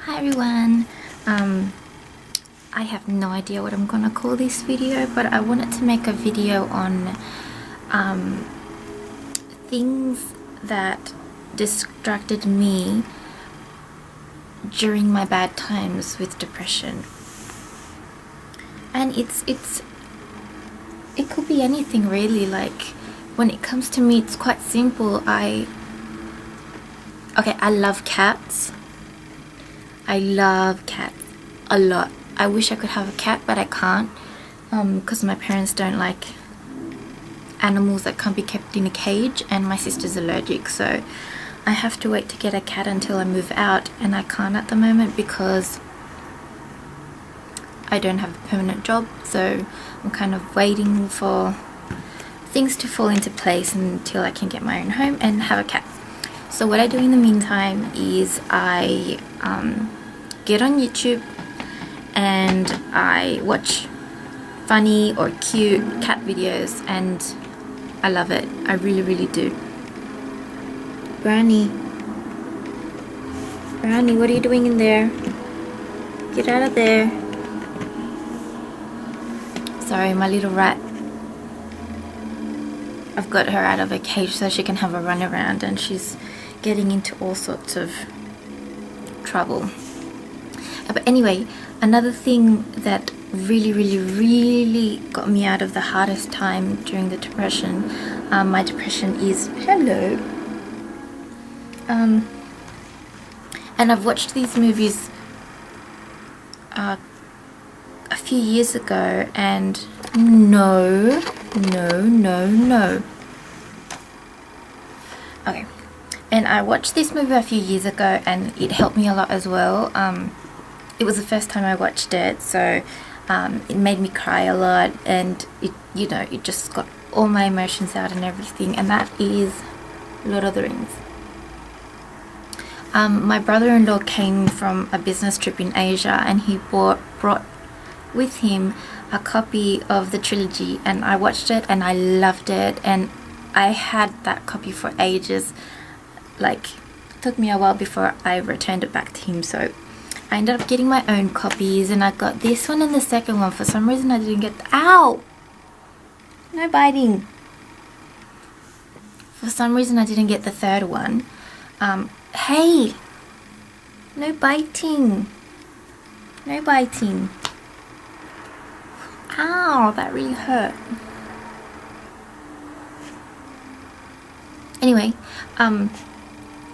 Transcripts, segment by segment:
Hi everyone. I have no idea what I'm gonna call this video, but I wanted to make a video on things that distracted me during my bad times with depression. And it could be anything really. Like, when it comes to me, it's quite simple. I love cats. I love cats a lot. I wish I could have a cat, but I can't, because my parents don't like animals that can't be kept in a cage, and my sister's allergic, so I have to wait to get a cat until I move out, and I can't at the moment because I don't have a permanent job. So I'm kind of waiting for things to fall into place until I can get my own home and have a cat. So what I do in the meantime is I get on YouTube and I watch funny or cute cat videos, and I love it. I really do. Granny, what are you doing in there? Get out of there. Sorry, my little rat. I've got her out of a cage so she can have a run around, and she's getting into all sorts of trouble. But anyway, another thing that really got me out of the hardest time during the depression, my depression is, hello, and I've watched these movies a few years ago, and no. Okay, and I watched this movie a few years ago, and it helped me a lot as well. It was the first time I watched it, so it made me cry a lot, and it just got all my emotions out and everything, and that is Lord of the Rings. My brother-in-law came from a business trip in Asia, and he brought with him a copy of the trilogy, and I watched it and I loved it, and I had that copy for ages. Like, it took me a while before I returned it back to him, so I ended up getting my own copies, and I got this one and the second one. For some reason I didn't get ow! No biting. For some reason I didn't get the third one. Hey! No biting. No biting. Ow, that really hurt. Anyway,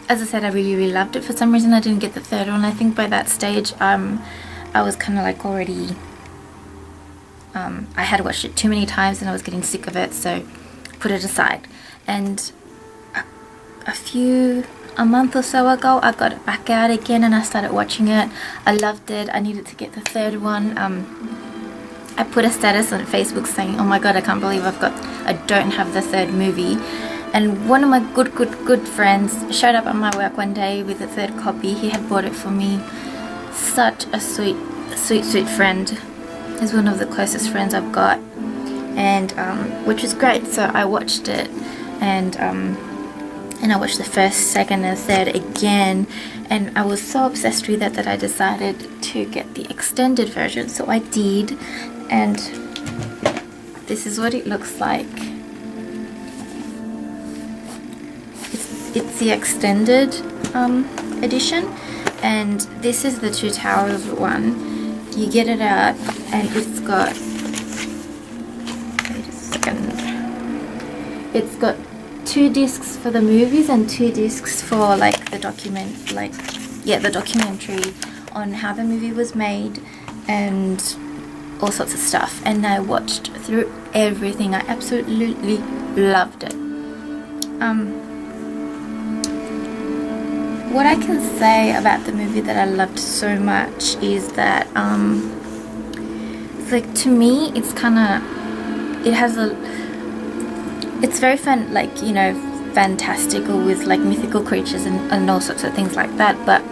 as I said, I really loved it. For some reason I didn't get the third one. I think by that stage I was kind of like already I had watched it too many times and I was getting sick of it, so put it aside. And a month or so ago I got it back out again and I started watching it. I loved it. I needed to get the third one. I put a status on Facebook saying, oh my god, I can't believe I don't have the third movie. And one of my good friends showed up at my work one day with the third copy. He had bought it for me. Such a sweet friend. He's one of the closest friends I've got, and which is great. So I watched it, and I watched the first, second and third again, and I was so obsessed with it that I decided to get the extended version. So I did, and this is what it looks like. It's the extended edition, and this is the Two Towers one. You get it out, and it's got, wait a second, it's got 2 discs for the movies and 2 discs for like the documentary on how the movie was made and all sorts of stuff. And I watched through everything. I absolutely loved it. What I can say about the movie that I loved so much is that it's like, to me, it's very fun, like, fantastical with like mythical creatures and all sorts of things like that, but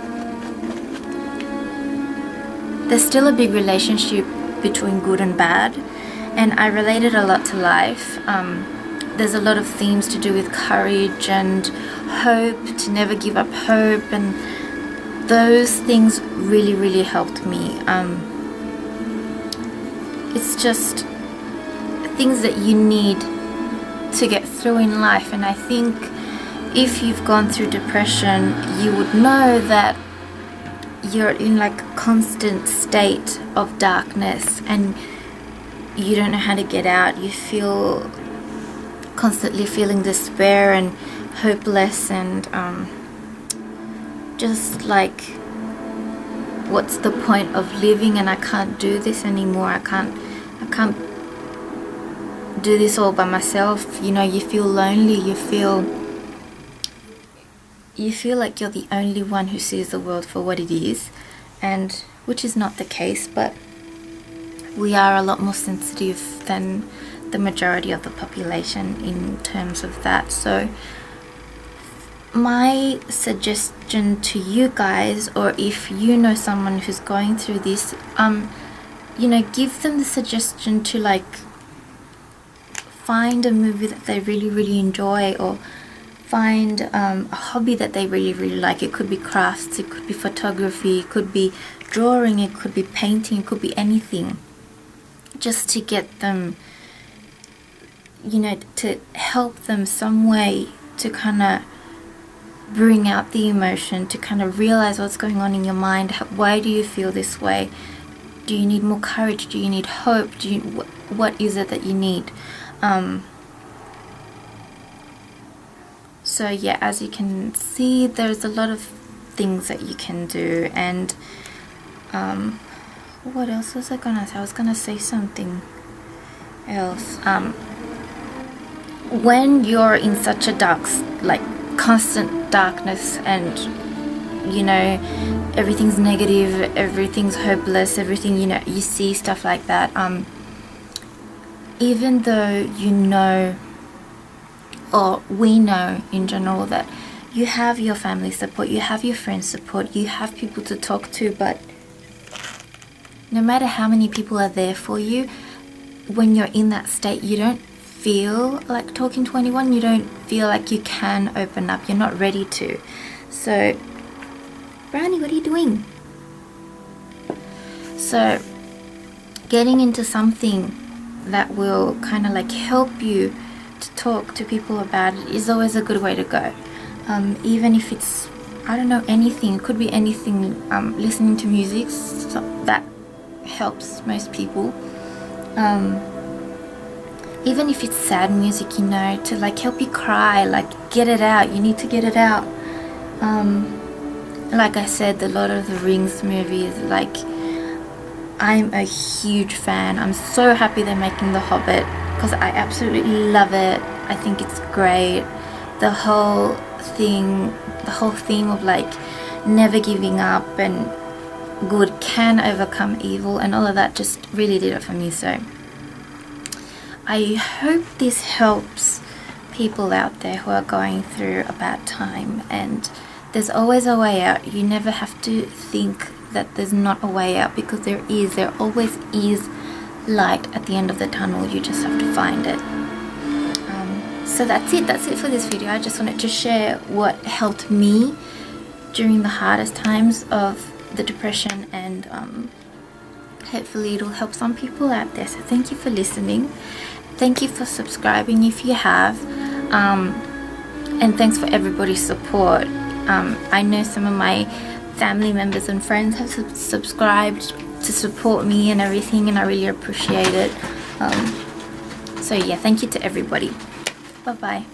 there's still a big relationship between good and bad, and I related a lot to life. There's a lot of themes to do with courage and hope, to never give up hope, and those things really helped me. It's just things that you need to get through in life, and I think if you've gone through depression, you would know that you're in like a constant state of darkness and you don't know how to get out. You feel constantly feeling despair and hopeless, and just like, what's the point of living, and I can't do this anymore. I can't do this all by myself. You know, you feel lonely, you feel like you're the only one who sees the world for what it is, and which is not the case, but we are a lot more sensitive than the majority of the population in terms of that. So my suggestion to you guys, or if you know someone who's going through this, you know, give them the suggestion to like find a movie that they really enjoy, or find a hobby that they really like. It could be crafts, it could be photography, it could be drawing, it could be painting, it could be anything, just to get them, you know, to help them some way to kind of bring out the emotion, to kind of realize what's going on in your mind. Why do you feel this way? Do you need more courage? Do you need hope? What is it that you need? So yeah, as you can see, there's a lot of things that you can do. And what else was I gonna say? I was gonna say something else. When you're in such a dark, like constant darkness, and you know, everything's negative, everything's hopeless, everything, you know, you see stuff like that, even though you know, or we know in general, that you have your family support, you have your friends support, you have people to talk to, but no matter how many people are there for you, when you're in that state, you don't feel like talking to anyone, you don't feel like you can open up, you're not ready to. So Brownie, what are you doing? So getting into something that will kind of like help you to talk to people about it is always a good way to go. Even if it's, I don't know, anything, it could be anything. Listening to music, so that helps most people. Even if it's sad music, you know, to like help you cry, like get it out, you need to get it out. Like I said, the Lord of the Rings movies, like, I'm a huge fan. I'm so happy they're making The Hobbit, because I absolutely love it. I think it's great. The whole theme of like never giving up and good can overcome evil and all of that just really did it for me. So I hope this helps people out there who are going through a bad time, and there's always a way out. You never have to think that there's not a way out, because there always is light at the end of the tunnel. You just have to find it. So that's it for this video. I just wanted to share what helped me during the hardest times of the depression, and hopefully it'll help some people out there. So thank you for listening, thank you for subscribing if you have, and thanks for everybody's support. I know some of my family members and friends have subscribed to support me and everything, and I really appreciate it. So yeah, thank you to everybody. Bye bye.